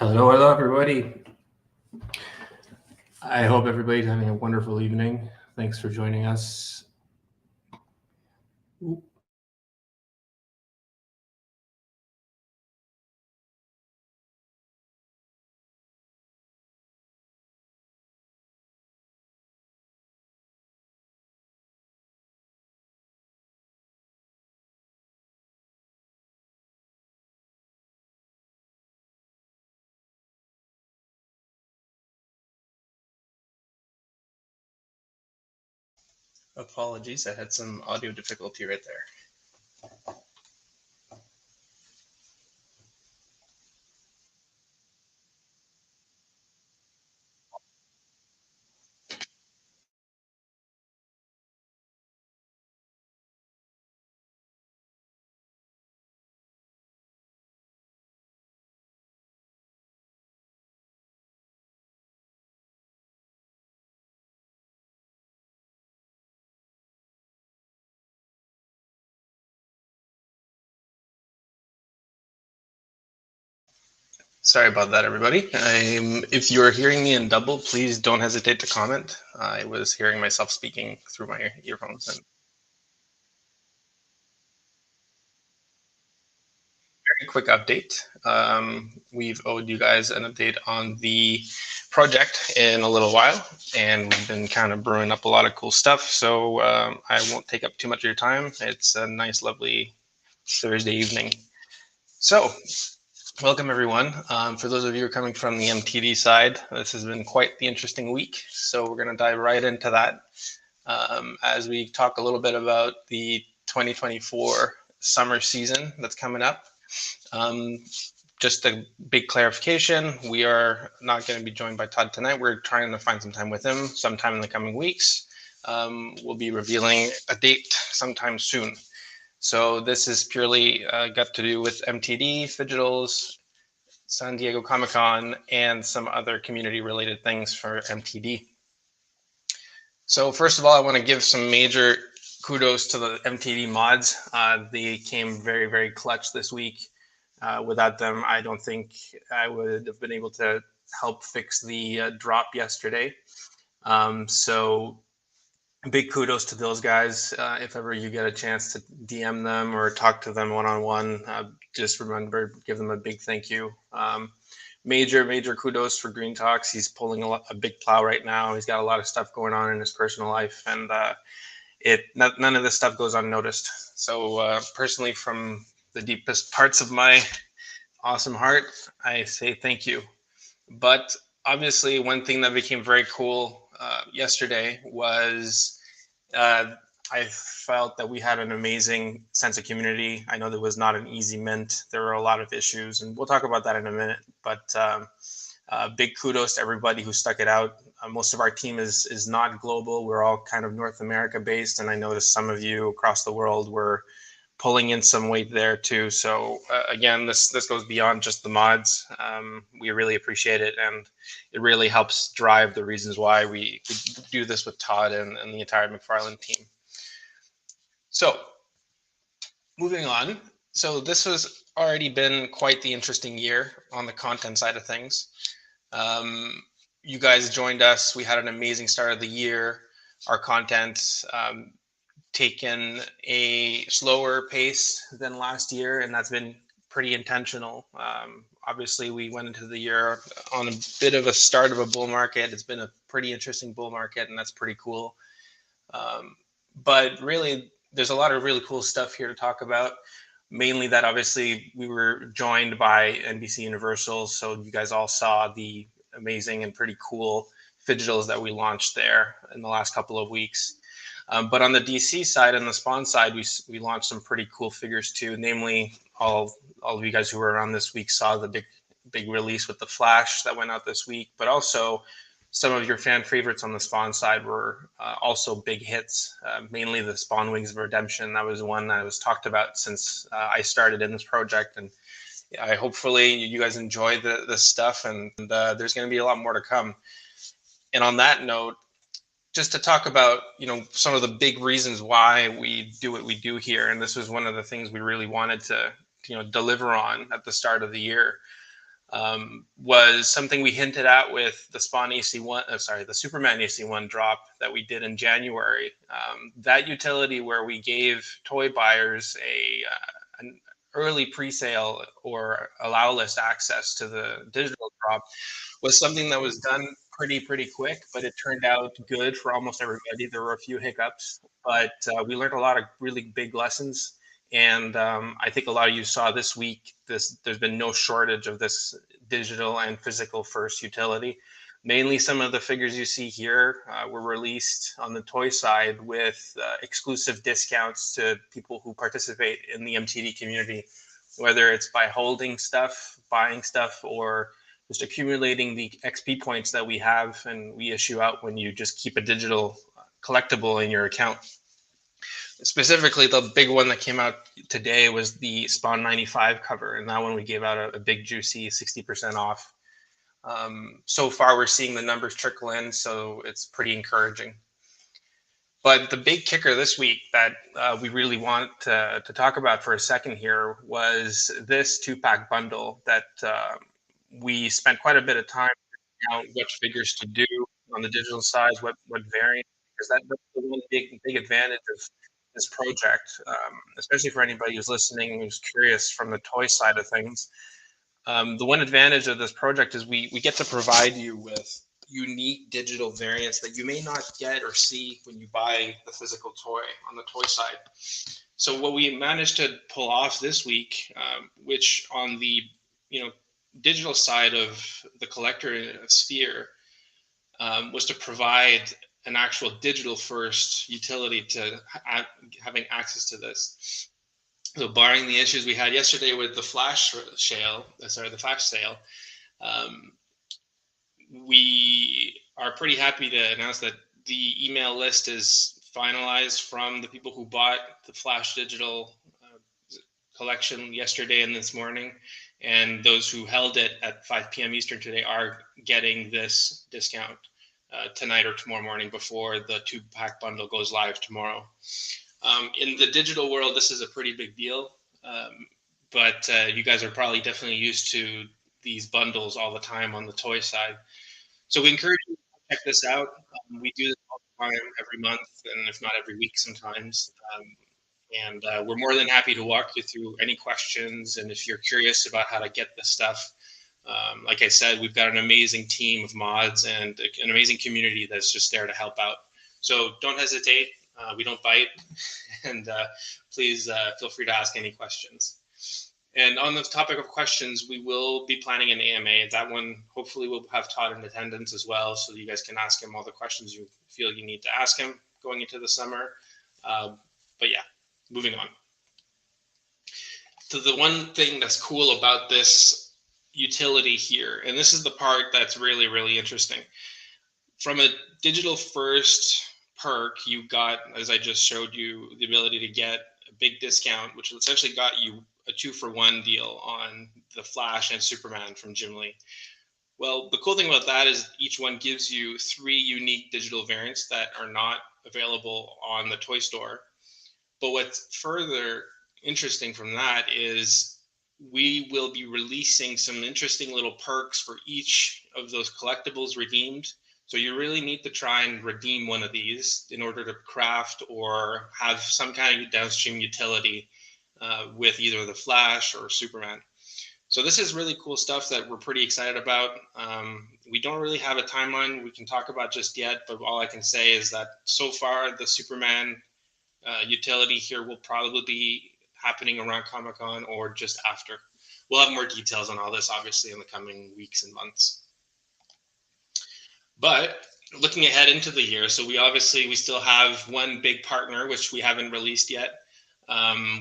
Hello, everybody. I hope everybody's having a wonderful evening. Thanks for joining us. Apologies, I had some audio difficulty right there. Sorry about that, everybody. If you're hearing me in double, please don't hesitate to comment. I was hearing myself speaking through my earphones. And very quick update. We've owed you guys an update on the project in a little while, and we've been kind of brewing up a lot of cool stuff. So I won't take up too much of your time. It's a nice, lovely Thursday evening. So welcome, everyone. For those of you who are coming from the MTD side, this has been quite the interesting week. So we're going to dive right into that as we talk a little bit about the 2024 summer season that's coming up. Just a big clarification, we are not going to be joined by Todd tonight. We're trying to find some time with him sometime in the coming weeks. We'll be revealing a date sometime soon. So this is purely got to do with MTD, Fidgetals, San Diego Comic-Con, and some other community-related things for MTD. So first of all, I want to give some major kudos to the MTD mods. They came very, very clutch this week. Without them, I don't think I would have been able to help fix the drop yesterday. So big kudos to those guys. If ever you get a chance to DM them or talk to them one-on-one, just remember, give them a big thank you. Major kudos for Green Talks. He's pulling a big plow right now. He's got a lot of stuff going on in his personal life, and none of this stuff goes unnoticed. So personally, from the deepest parts of my awesome heart, I say thank you. But obviously, one thing that became very cool yesterday was I felt that we had an amazing sense of community. I know there was not an easy mint. There were a lot of issues, and we'll talk about that in a minute. But big kudos to everybody who stuck it out. Most of our team is not global. We're all kind of North America based, and I noticed some of you across the world were pulling in some weight there too. So again, this goes beyond just the mods. We really appreciate it, and it really helps drive the reasons why we do this with Todd and the entire McFarland team. So moving on. So this has already been quite the interesting year on the content side of things. You guys joined us. We had an amazing start of the year. Our content taken a slower pace than last year, and that's been pretty intentional. Obviously, we went into the year on a bit of a start of a bull market. It's been a pretty interesting bull market, and that's pretty cool. But really, there's a lot of really cool stuff here to talk about. Mainly that obviously we were joined by NBC Universals, so you guys all saw the amazing and pretty cool Fidgetals that we launched there in the last couple of weeks. But on the DC side and the Spawn side, we launched some pretty cool figures too. Namely, all of you guys who were around this week saw the big release with the Flash that went out this week. But also, some of your fan favorites on the Spawn side were also big hits. Mainly the Spawn Wings of Redemption. That was one that was talked about since I started in this project, and hopefully you guys enjoy this stuff. And there's going to be a lot more to come. And on that note, just to talk about, some of the big reasons why we do what we do here. And this was one of the things we really wanted to, deliver on at the start of the year. was something we hinted at with the Spawn AC1, the Superman AC1 drop that we did in January. That utility where we gave toy buyers an early pre-sale or allow list access to the digital drop was something that was done pretty quick, but it turned out good for almost everybody. There were a few hiccups, but we learned a lot of really big lessons. And I think a lot of you saw this week, there's been no shortage of this digital and physical first utility. Mainly some of the figures you see here were released on the toy side with exclusive discounts to people who participate in the MTD community, whether it's by holding stuff, buying stuff, or just accumulating the XP points that we have and we issue out when you just keep a digital collectible in your account. Specifically, the big one that came out today was the Spawn 95 cover, and that one we gave out a big juicy 60% off. So far, we're seeing the numbers trickle in, so it's pretty encouraging. But the big kicker this week that we really want to talk about for a second here was this 2-pack bundle that we spent quite a bit of time figuring out which figures to do on the digital side, what variant, because that's the one big advantage of this project, especially for anybody who's listening who's curious from the toy side of things. The one advantage of this project is we get to provide you with unique digital variants that you may not get or see when you buy the physical toy on the toy side. So what we managed to pull off this week, which on the digital side of the collector sphere, was to provide an actual digital first utility to having access to this. So barring the issues we had yesterday with the flash sale, we are pretty happy to announce that the email list is finalized from the people who bought the flash digital collection yesterday and this morning, and those who held it at 5 p.m. Eastern today are getting this discount tonight or tomorrow morning before the 2-pack bundle goes live tomorrow. In the digital world, this is a pretty big deal, but you guys are probably definitely used to these bundles all the time on the toy side. So we encourage you to check this out. We do this all the time, every month, and if not every week sometimes. And we're more than happy to walk you through any questions. And if you're curious about how to get this stuff, like I said, we've got an amazing team of mods and an amazing community that's just there to help out. So don't hesitate. We don't bite. And please feel free to ask any questions. And on the topic of questions, we will be planning an AMA. That one, hopefully, we'll have Todd in attendance as well, so you guys can ask him all the questions you feel you need to ask him going into the summer. But yeah, moving on. So the one thing that's cool about this utility here, and this is the part that's really, really interesting. From a digital first perk, you got, as I just showed you, the ability to get a big discount, which essentially got you a 2-for-1 deal on the Flash and Superman from Jim Lee. Well, the cool thing about that is each one gives you 3 unique digital variants that are not available on the toy store. But what's further interesting from that is we will be releasing some interesting little perks for each of those collectibles redeemed. So you really need to try and redeem one of these in order to craft or have some kind of downstream utility with either the Flash or Superman. So this is really cool stuff that we're pretty excited about. We don't really have a timeline we can talk about just yet, but all I can say is that so far the Superman utility here will probably be happening around Comic-Con or just after. We'll have more details on all this, obviously, in the coming weeks and months. But looking ahead into the year, so we still have one big partner, which we haven't released yet.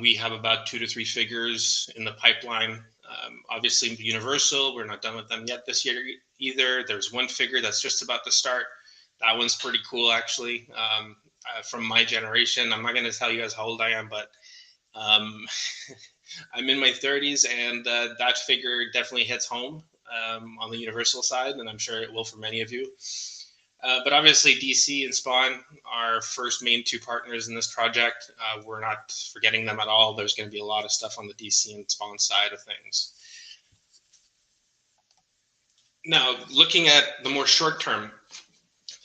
We have about 2 to 3 figures in the pipeline. Obviously, Universal, we're not done with them yet this year either. There's one figure that's just about to start. That one's pretty cool, actually. From my generation, I'm not going to tell you guys how old I am, but I'm in my 30s, and that figure definitely hits home on the Universal side, and I'm sure it will for many of you. But obviously, DC and Spawn are first main 2 partners in this project. We're not forgetting them at all. There's going to be a lot of stuff on the DC and Spawn side of things. Now, looking at the more short term,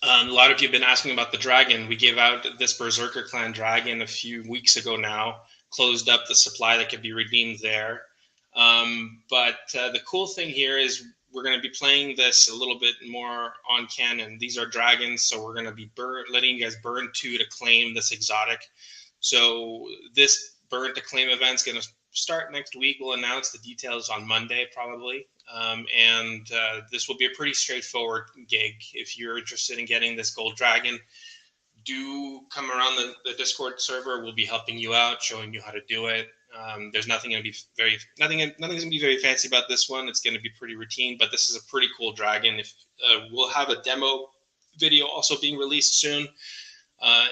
a lot of you have been asking about the dragon. We gave out this Berserker Clan dragon a few weeks ago now, closed up the supply that could be redeemed there. But the cool thing here is we're going to be playing this a little bit more on canon. These are dragons, so we're going to be letting you guys burn 2 to claim this exotic. So this burn to claim event is going to start next week. We'll announce the details on Monday probably. And this will be a pretty straightforward gig. If you're interested in getting this gold dragon, do come around the Discord server. We'll be helping you out, showing you how to do it. There's nothing's going to be very fancy about this one. It's going to be pretty routine, but this is a pretty cool dragon. We'll have a demo video also being released soon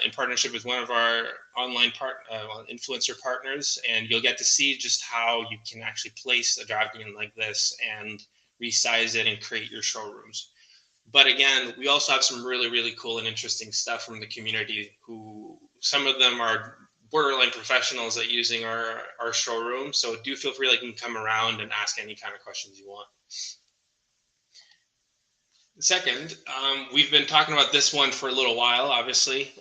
in partnership with one of our online influencer partners, and you'll get to see just how you can actually place a dragon like this and resize it and create your showrooms. But again, we also have some really, really cool and interesting stuff from the community who some of them are borderline professionals at using our showroom. So do feel free, like, you can come around and ask any kind of questions you want. Second, we've been talking about this one for a little while, obviously.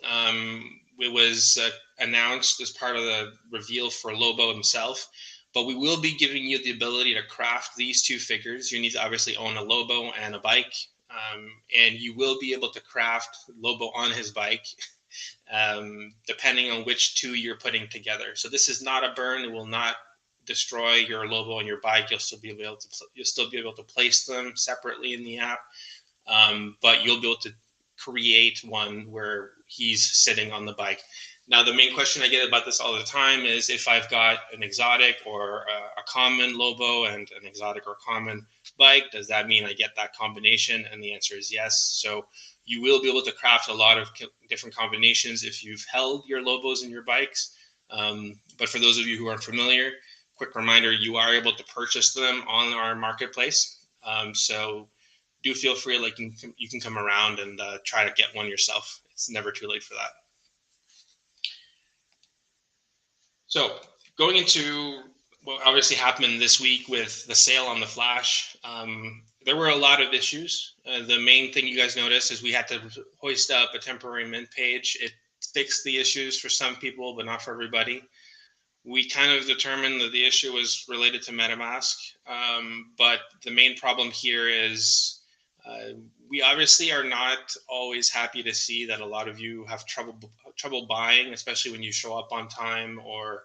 It was announced as part of the reveal for Lobo himself, but we will be giving you the ability to craft these 2 figures. You need to obviously own a Lobo and a bike. And you will be able to craft Lobo on his bike, depending on which 2 you're putting together. So this is not a burn; it will not destroy your Lobo on your bike. You'll still be able to place them separately in the app, but you'll be able to create one where he's sitting on the bike. Now, the main question I get about this all the time is if I've got an exotic or a common Lobo and an exotic or common bike, does that mean I get that combination? And the answer is yes. So you will be able to craft a lot of different combinations if you've held your Lobos and your bikes. But for those of you who aren't familiar, quick reminder, you are able to purchase them on our marketplace. So do feel free, like, you can come around and try to get one yourself. It's never too late for that. So going into what obviously happened this week with the sale on the Flash, there were a lot of issues. The main thing you guys noticed is we had to hoist up a temporary mint page. It fixed the issues for some people, but not for everybody. We kind of determined that the issue was related to MetaMask, but the main problem here is we obviously are not always happy to see that a lot of you have trouble buying, especially when you show up on time, or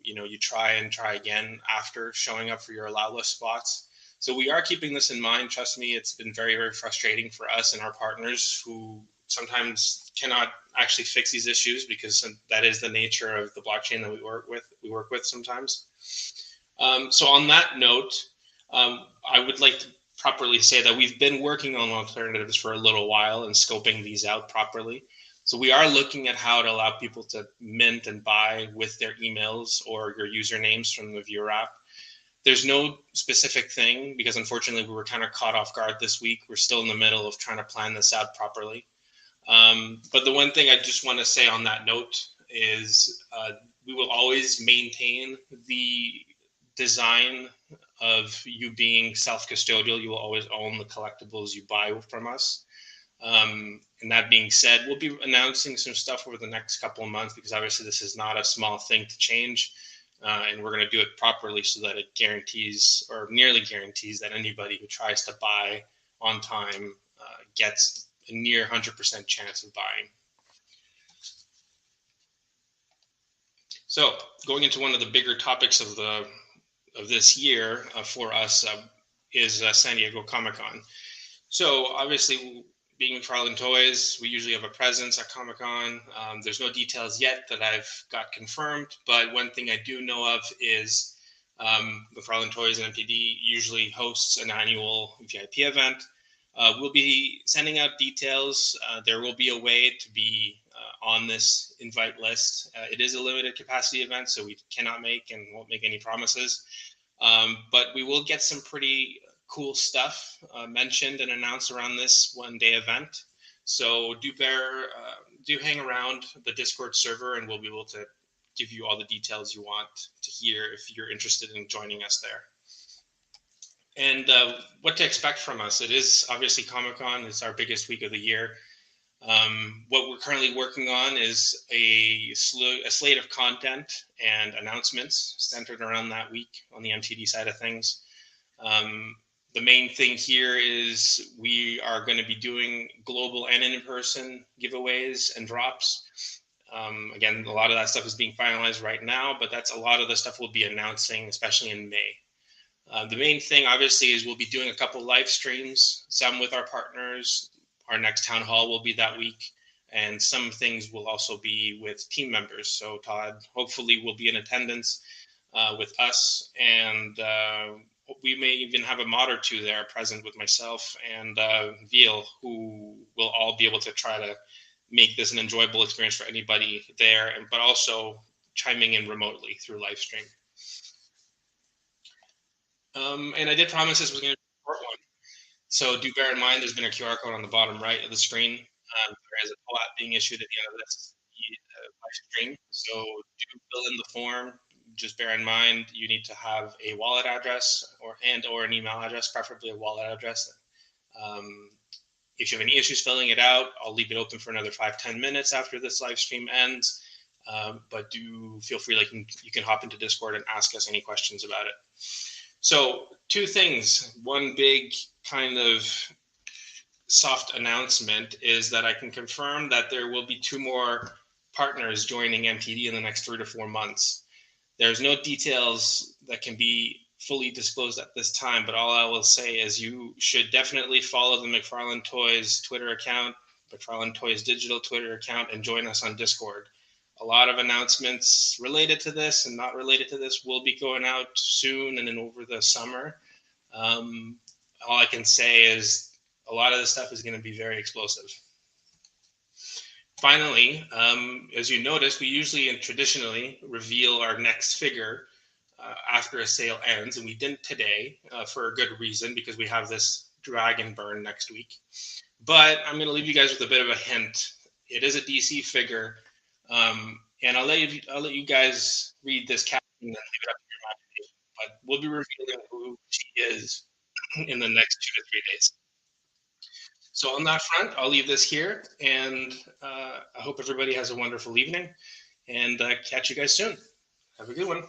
you try again after showing up for your allow list spots. So we are keeping this in mind. Trust me, it's been very, very frustrating for us and our partners who sometimes cannot actually fix these issues, because that is the nature of the blockchain that we work with sometimes. So on that note, I would like to properly say that we've been working on alternatives for a little while and scoping these out properly. So we are looking at how to allow people to mint and buy with their emails or your usernames from the viewer app. There's no specific thing, because unfortunately we were kind of caught off guard this week. We're still in the middle of trying to plan this out properly. But the one thing I just want to say on that note is we will always maintain the design of you being self-custodial. You will always own the collectibles you buy from us. And that being said, we'll be announcing some stuff over the next couple of months, because obviously this is not a small thing to change. And we're going to do it properly so that it guarantees, or nearly guarantees, that anybody who tries to buy on time gets a near 100% chance of buying. So going into one of the bigger topics of this year for us is San Diego Comic-Con. So obviously, being McFarlane Toys, we usually have a presence at Comic-Con. There's no details yet that I've got confirmed, but one thing I do know of is McFarlane Toys and MTD usually hosts an annual VIP event. We'll be sending out details. There will be a way to be on this invite list. It is a limited capacity event, so we cannot make and won't make any promises. But we will get some pretty cool stuff mentioned and announced around this one-day event. So do hang around the Discord server, and we'll be able to give you all the details you want to hear if you're interested in joining us there. And what to expect from us. It is obviously Comic-Con. It's our biggest week of the year. What we're currently working on is a slate of content and announcements centered around that week on the MTD side of things. The main thing here is we are going to be doing global and in-person giveaways and drops. Again, a lot of that stuff is being finalized right now, but that's a lot of the stuff we'll be announcing, especially in May. The main thing, obviously, is we'll be doing a couple live streams, some with our partners. Our next town hall will be that week, and some things will also be with team members. So Todd, hopefully, will be in attendance with us, and we may even have a mod or two there present with myself and Veal, who will all be able to try to make this an enjoyable experience for anybody there, but also chiming in remotely through live stream. And I did promise this was going to be a short one. So do bear in mind there's been a QR code on the bottom right of the screen. There is a POAP being issued at the end of this live stream. So do fill in the form. Just bear in mind you need to have a wallet address or an email address, preferably a wallet address. Um, if you have any issues filling it out, I'll leave it open for another 5-10 minutes after this live stream ends. But do feel free, like you can hop into Discord and ask us any questions about it. So two things. One big kind of soft announcement is that I can confirm that there will be 2 more partners joining MTD in the next 3 to 4 months. There's no details that can be fully disclosed at this time, but all I will say is you should definitely follow the McFarlane Toys Twitter account, McFarlane Toys digital Twitter account, and join us on Discord. A lot of announcements related to this and not related to this will be going out soon and then over the summer. All I can say is a lot of this stuff is going to be very explosive. Finally, as you notice, we usually and traditionally reveal our next figure after a sale ends, and we didn't today for a good reason, because we have this dragon burn next week. But I'm going to leave you guys with a bit of a hint. It is a DC figure, and I'll let you guys read this caption and leave it up to your imagination. But we'll be revealing who she is in the next 2 to 3 days. So on that front, I'll leave this here, and I hope everybody has a wonderful evening, and catch you guys soon. Have a good one.